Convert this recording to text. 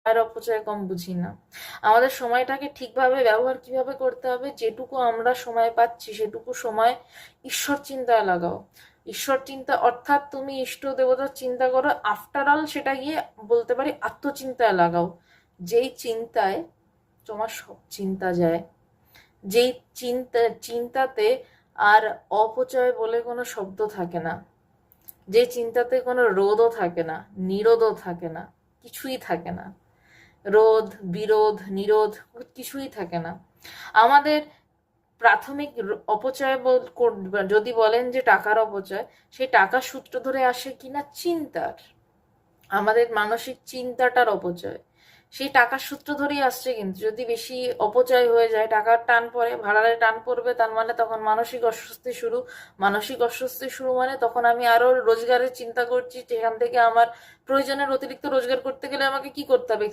আর অপচয় কম বুঝি না। আমাদের সময়টাকে ঠিকভাবে ব্যবহার কিভাবে করতে হবে, যেটুকু আমরা সময় পাচ্ছি সেটুকু সময় ঈশ্বর চিন্তায় লাগাও। ঈশ্বর চিন্তা অর্থাৎ তুমি ইষ্ট দেবতার চিন্তা করো, আফটার অল সেটা গিয়ে বলতে পারি আত্মচিন্তায় লাগাও। যেই চিন্তায় তোমার সব চিন্তা যায়, যেই চিন্তাতে আর অপচয় বলে কোনো শব্দ থাকে না, যে চিন্তাতে কোনো রোধও থাকে না, নিরোধও থাকে না, কিছুই থাকে না। রোধ বিরোধ নিরোধ কিছুই থাকে না আমাদের। প্রাথমিক অপচয় যদি বলেন যে টাকার অপচয়, সেই টাকার সূত্র ধরে আসে কিনা চিন্তার, আমাদের মানসিক চিন্তাটার অপচয় সেই টাকার সূত্র ধরেই আসছে। কিন্তু যদি বেশি অপচয় হয়ে যায়, টাকার টান পড়ে, ভাড়ারে টান পড়বে, তার মানে তখন মানসিক অস্বস্তি শুরু। মানসিক অস্বস্তি শুরু মানে তখন আমি আরো রোজগারের চিন্তা করছি, সেখান থেকে আমার প্রয়োজনের অতিরিক্ত রোজগার করতে গেলে আমাকে কি করতে হবে,